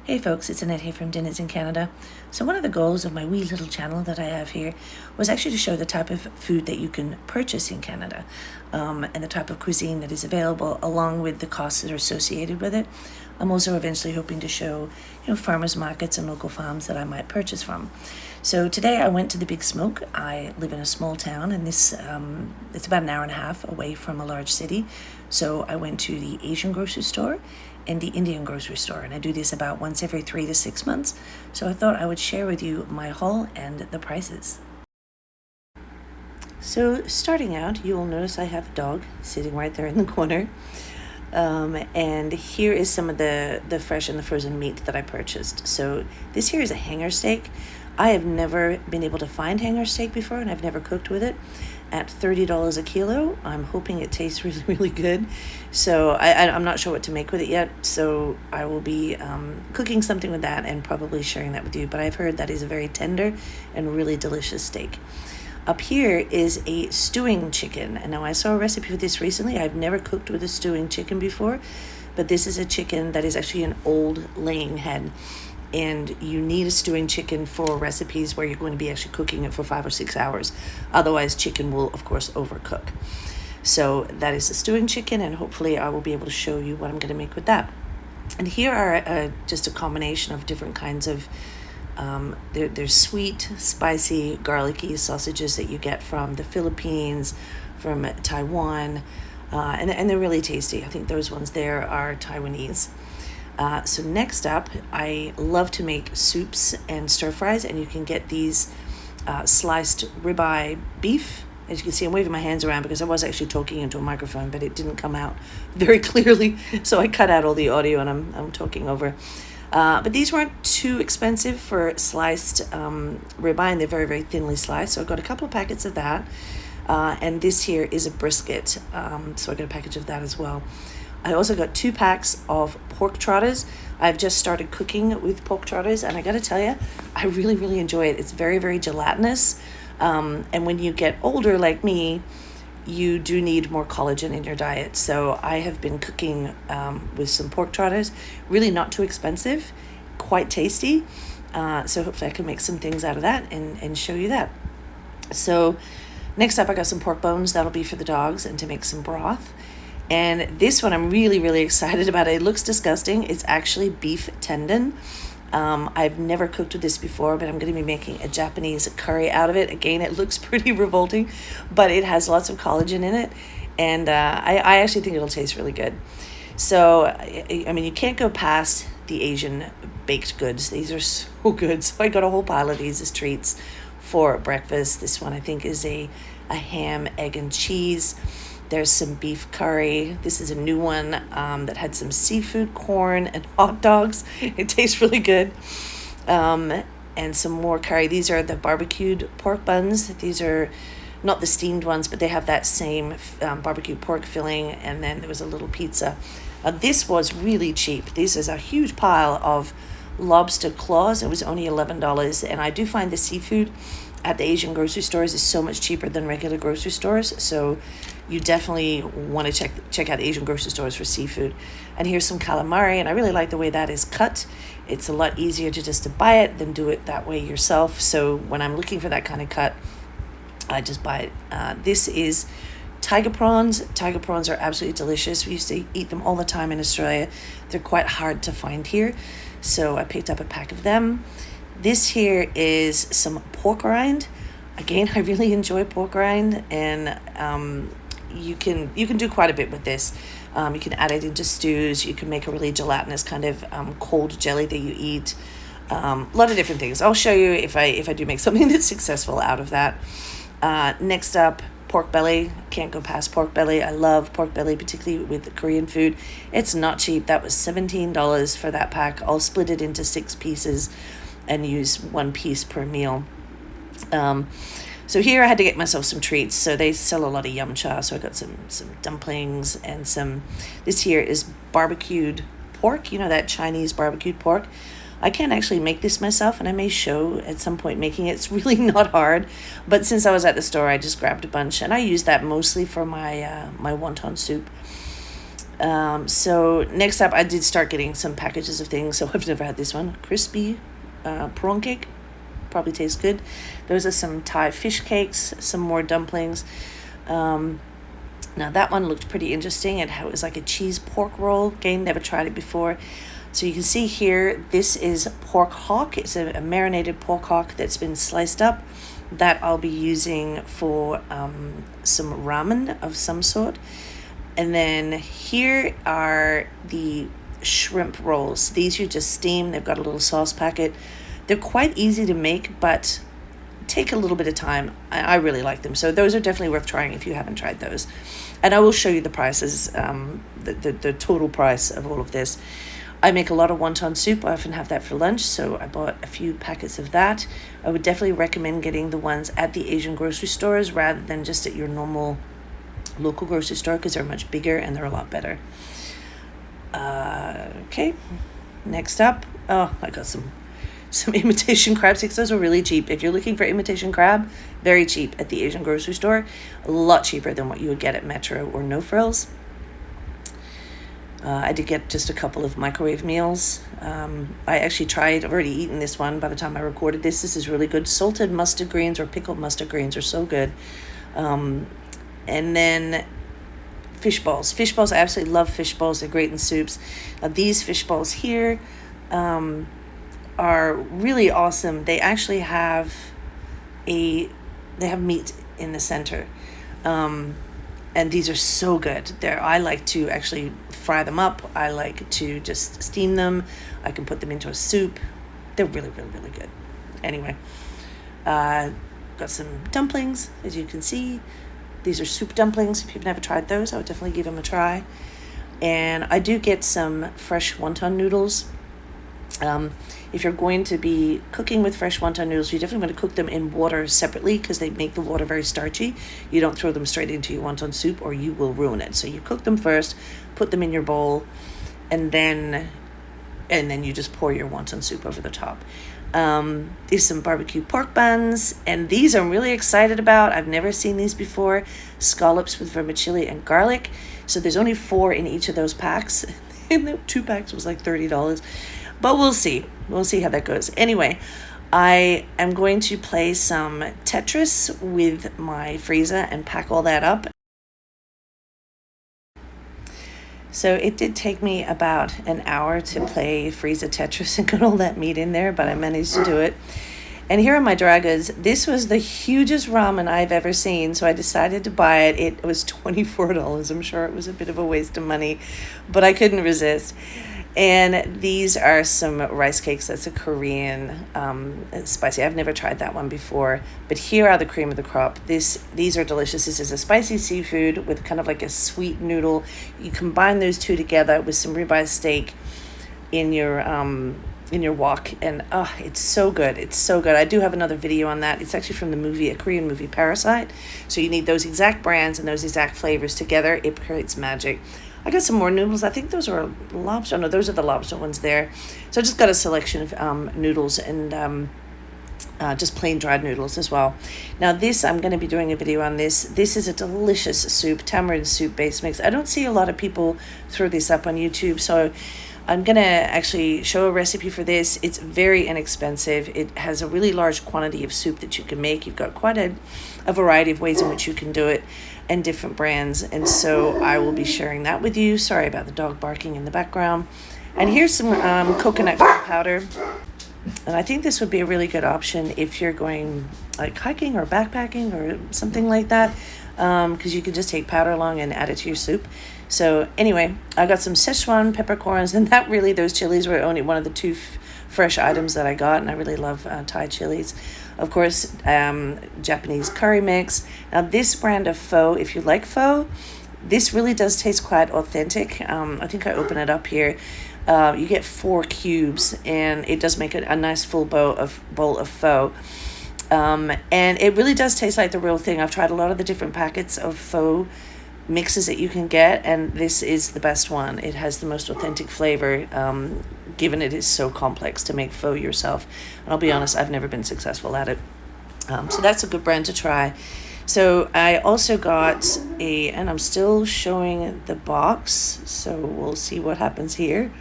Hey folks, it's Annette here from Dinners in Canada. So one of the goals of my wee little channel that I have here was actually to show the type of food that you can purchase in Canada and the type of cuisine that is available along with the costs that are associated with it. I'm also eventually hoping to show farmers markets and local farms that I might purchase from. So today I went to the Big Smoke. I live in a small town and it's about an hour and a half away from a large city. So I went to the Asian grocery store and the Indian grocery store, and I do this about once every 3 to 6 months. So I thought I would share with you my haul and the prices. So starting out, you will notice I have a dog sitting right there in the corner. And here is some of the fresh and the frozen meat that I purchased. So this here is a hanger steak. I have never been able to find hanger steak before, and I've never cooked with it. At $30 a kilo, I'm hoping it tastes really, really good. So I'm not sure what to make with it yet. So I will be cooking something with that and probably sharing that with you. But I've heard that is a very tender and really delicious steak. Up here is a stewing chicken. And now I saw a recipe for this recently. I've never cooked with a stewing chicken before, but this is a chicken that is actually an old laying hen. And you need a stewing chicken for recipes where you're going to be actually cooking it for 5 or 6 hours. Otherwise, chicken will, of course, overcook. So that is the stewing chicken, and hopefully I will be able to show you what I'm going to make with that. And here are just a combination of different kinds of, there's sweet, spicy, garlicky sausages that you get from the Philippines, from Taiwan, and they're really tasty. I think those ones there are Taiwanese. So next up, I love to make soups and stir fries, and you can get these sliced ribeye beef. As you can see, I'm waving my hands around because I was actually talking into a microphone, but it didn't come out very clearly, so I cut out all the audio and I'm talking over. But these weren't too expensive for sliced ribeye, and they're very, very thinly sliced. So I got a couple of packets of that, and this here is a brisket, so I got a package of that as well. I also got 2 packs of pork trotters. I've just started cooking with pork trotters, and I got to tell you, I really, really enjoy it. It's very, very gelatinous, and when you get older like me, you do need more collagen in your diet. So I have been cooking with some pork trotters, really not too expensive, quite tasty. So hopefully I can make some things out of that and show you that. So next up, I got some pork bones. That'll be for the dogs and to make some broth. And this one I'm really, really excited about. It looks disgusting. It's actually beef tendon. I've never cooked with this before, but I'm going to be making a Japanese curry out of it. Again, it looks pretty revolting, but it has lots of collagen in it. And I actually think it'll taste really good. So, I mean, you can't go past the Asian baked goods. These are so good. So I got a whole pile of these as treats for breakfast. This one I think is a ham, egg, and cheese. There's some beef curry. This is a new one that had some seafood, corn, and hot dogs. It tastes really good. And some more curry. These are the barbecued pork buns. These are not the steamed ones, but they have that same barbecued pork filling. And then there was a little pizza. This was really cheap. This is a huge pile of lobster claws. It was only $11. And I do find the seafood at the Asian grocery stores is so much cheaper than regular grocery stores. So you definitely want to check out Asian grocery stores for seafood. And here's some calamari, and I really like the way that is cut. It's a lot easier to buy it than do it that way yourself. So when I'm looking for that kind of cut, I just buy it. This is tiger prawns. Tiger prawns are absolutely delicious. We used to eat them all the time in Australia. They're quite hard to find here. So I picked up a pack of them. This here is some pork rind. Again, I really enjoy pork rind, and you can do quite a bit with this. You can add it into stews. You can make a really gelatinous kind of cold jelly that you eat. A lot of different things. I'll show you if I do make something that's successful out of that. Next up, pork belly. Can't go past pork belly. I love pork belly, particularly with the Korean food. It's not cheap. That was $17 for that pack. I'll split it into 6 pieces and use 1 piece per meal. So here I had to get myself some treats. So they sell a lot of yum cha. So I got some dumplings and this here is barbecued pork. You know, that Chinese barbecued pork. I can't actually make this myself, and I may show at some point making it. It's really not hard. But since I was at the store, I just grabbed a bunch, and I use that mostly for my wonton soup. So next up, I did start getting some packages of things. So I've never had this one. Crispy prawn cake. Probably tastes good. Those are some Thai fish cakes, some more dumplings. Now that one looked pretty interesting. It was like a cheese pork roll. Again, never tried it before. So you can see here, this is pork hock. It's a marinated pork hock that's been sliced up that I'll be using for some ramen of some sort. And then here are the shrimp rolls. These you just steam. They've got a little sauce packet. They're quite easy to make, but take a little bit of time. I really like them. So those are definitely worth trying if you haven't tried those. And I will show you the prices, the total price of all of this. I make a lot of wonton soup. I often have that for lunch, so I bought a few packets of that. I would definitely recommend getting the ones at the Asian grocery stores rather than just at your normal local grocery store, because they're much bigger and they're a lot better. Okay, next up, I got some imitation crab sticks. Those are really cheap. If you're looking for imitation crab, very cheap at the Asian grocery store. A lot cheaper than what you would get at Metro or No Frills. I did get just a couple of microwave meals. I actually I've already eaten this one by the time I recorded this. This is really good. Salted mustard greens or pickled mustard greens are so good. And then fish balls. Fish balls, I absolutely love fish balls. They're great in soups. These fish balls here are really awesome. They actually have they have meat in the center. And these are so good. I like to actually fry them up. I like to just steam them. I can put them into a soup. They're really, really, really good. Anyway, got some dumplings, as you can see. These are soup dumplings. If you've never tried those, I would definitely give them a try. And I do get some fresh wonton noodles. If you're going to be cooking with fresh wonton noodles, you're definitely going to cook them in water separately because they make the water very starchy. You don't throw them straight into your wonton soup or you will ruin it. So you cook them first, put them in your bowl, and then you just pour your wonton soup over the top. There's some barbecue pork buns, and these I'm really excited about. I've never seen these before. Scallops with vermicelli and garlic. So there's only 4 in each of those packs. And the 2 packs was like $30. But we'll see. We'll see how that goes. Anyway, I am going to play some Tetris with my Frieza and pack all that up. So it did take me about an hour to play Frieza Tetris and get all that meat in there, but I managed to do it. And here are my Dragas. This was the hugest ramen I've ever seen, so I decided to buy it. It was $24. I'm sure it was a bit of a waste of money, but I couldn't resist. And these are some rice cakes. That's a Korean spicy. I've never tried that one before, but here are the cream of the crop. These are delicious. This is a spicy seafood with kind of like a sweet noodle. You combine those two together with some ribeye steak in your wok, and it's so good. It's so good. I do have another video on that. It's actually from the movie, a Korean movie, Parasite. So you need those exact brands and those exact flavors together. It creates magic. I got some more noodles. I think those are lobster. No, those are the lobster ones there. So I just got a selection of noodles and just plain dried noodles as well. Now this, I'm going to be doing a video on this. This is a delicious soup, tamarind soup base mix. I don't see a lot of people throw this up on YouTube, so I'm going to actually show a recipe for this. It's very inexpensive. It has a really large quantity of soup that you can make. You've got quite a variety of ways in which you can do it and different brands. And so I will be sharing that with you. Sorry about the dog barking in the background. And here's some coconut powder. And I think this would be a really good option if you're going like hiking or backpacking or something like that, because you can just take powder along and add it to your soup. So anyway, I got some Szechuan peppercorns, and those chilies were only one of the 2 fresh items that I got, and I really love Thai chilies. Of course, Japanese curry mix. Now this brand of pho, if you like pho, this really does taste quite authentic. I think I open it up here. You get 4 cubes, and it does make a nice full bowl of pho. And it really does taste like the real thing. I've tried a lot of the different packets of pho mixes that you can get, and this is the best one. It has the most authentic flavor, given it is so complex to make pho yourself. And I'll be honest, I've never been successful at it. So that's a good brand to try. So I also got and I'm still showing the box, so we'll see what happens here.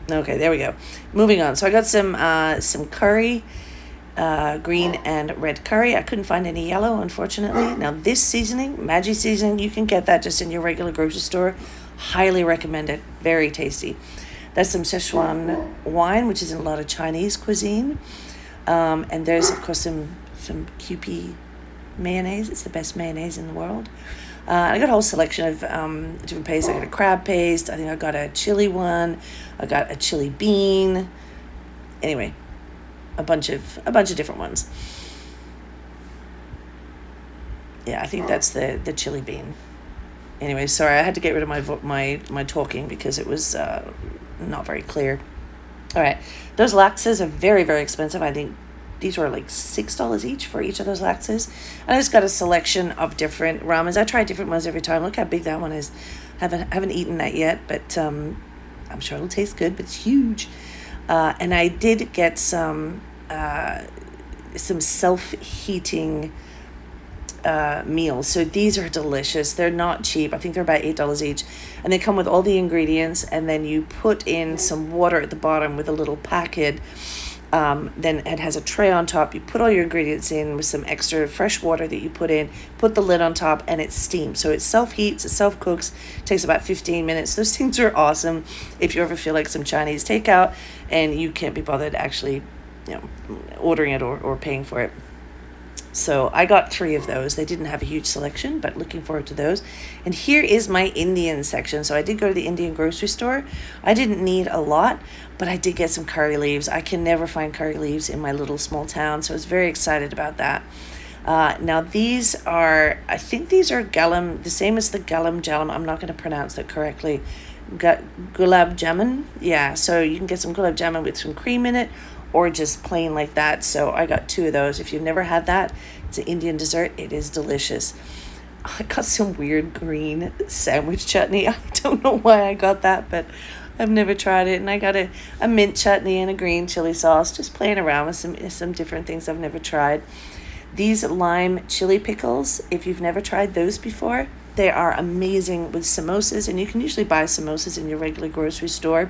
Okay, there we go. Moving on. So I got some curry, green and red curry. I couldn't find any yellow, unfortunately. Now this seasoning, Maggi seasoning, you can get that just in your regular grocery store. Highly recommend it. Very tasty. That's some Szechuan wine, which is in a lot of Chinese cuisine. And there's of course some Kewpie mayonnaise. It's the best mayonnaise in the world. I got a whole selection of different pastes. I got a crab paste. I think I got a chili one. I got a chili bean. Anyway, a bunch of different ones. Yeah, I think that's the chili bean. Anyway, sorry, I had to get rid of my talking because it was not very clear. All right, those laxes are very, very expensive. I think these were like $6 each for each of those laxes. And I just got a selection of different ramens. I try different ones every time. Look how big that one is. Haven't eaten that yet, but I'm sure it'll taste good. But it's huge. And I did get some self-heating meals. So these are delicious. They're not cheap. I think they're about $8 each. And they come with all the ingredients. And then you put in some water at the bottom with a little packet. Then it has a tray on top. You put all your ingredients in with some extra fresh water that you put in, put the lid on top, and it steams. So it self-heats, it self-cooks, takes about 15 minutes. Those things are awesome if you ever feel like some Chinese takeout and you can't be bothered actually, ordering it or paying for it. So I got 3 of those. They didn't have a huge selection, but looking forward to those. And here is my Indian section. So I did go to the Indian grocery store. I didn't need a lot, but I did get some curry leaves. I can never find curry leaves in my little small town, so I was very excited about that. Now I think these are galam, the same as the galam jalam. I'm not going to pronounce that correctly. Gulab jamun. Yeah, so you can get some gulab jamun with some cream in it, or just plain like that. So I got 2 of those. If you've never had that, it's an Indian dessert. It is delicious. I got some weird green sandwich chutney. I don't know why I got that, but I've never tried it. And I got a mint chutney and a green chili sauce, just playing around with some different things I've never tried. These lime chili pickles, if you've never tried those before, they are amazing with samosas. And you can usually buy samosas in your regular grocery store.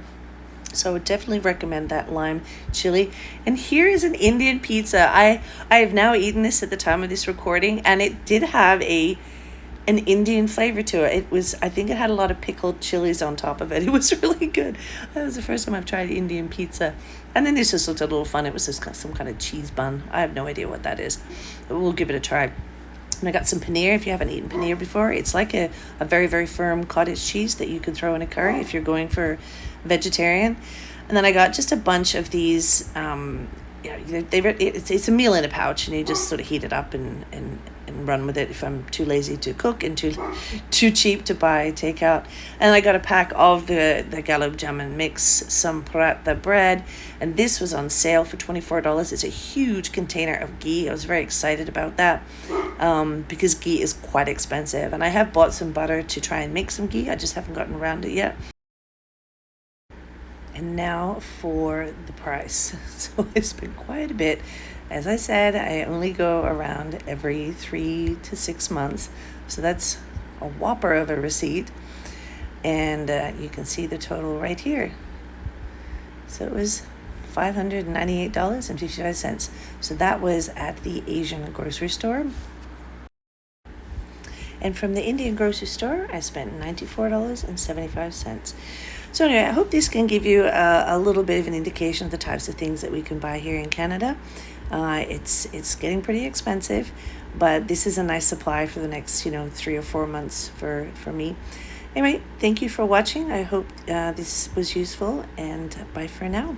So I would definitely recommend that lime chili. And here is an Indian pizza. I have now eaten this at the time of this recording, and it did have an Indian flavor to it. I think it had a lot of pickled chilies on top of it. It was really good. That was the first time I've tried Indian pizza. And then this just looked a little fun. It was just some kind of cheese bun. I have no idea what that is, but we'll give it a try. And I got some paneer. If you haven't eaten paneer before, it's like a very, very firm cottage cheese that you can throw in a curry if you're going for vegetarian. And then I got just a bunch of these. It's a meal in a pouch, and you just sort of heat it up and run with it if I'm too lazy to cook and too cheap to buy takeout. And I got a pack of the gulab jamun mix, some paratha bread, and this was on sale for $24. It's a huge container of ghee. I was very excited about that because ghee is quite expensive, and I have bought some butter to try and make some ghee. I just haven't gotten around it yet. And now for the price. So I spent quite a bit. As I said, I only go around every 3 to 6 months. So that's a whopper of a receipt. And you can see the total right here. So it was $598.55. So that was at the Asian grocery store. And from the Indian grocery store, I spent $94.75. So anyway, I hope this can give you a little bit of an indication of the types of things that we can buy here in Canada. It's getting pretty expensive, but this is a nice supply for the next 3 or 4 months for me. Anyway, thank you for watching. I hope this was useful, and bye for now.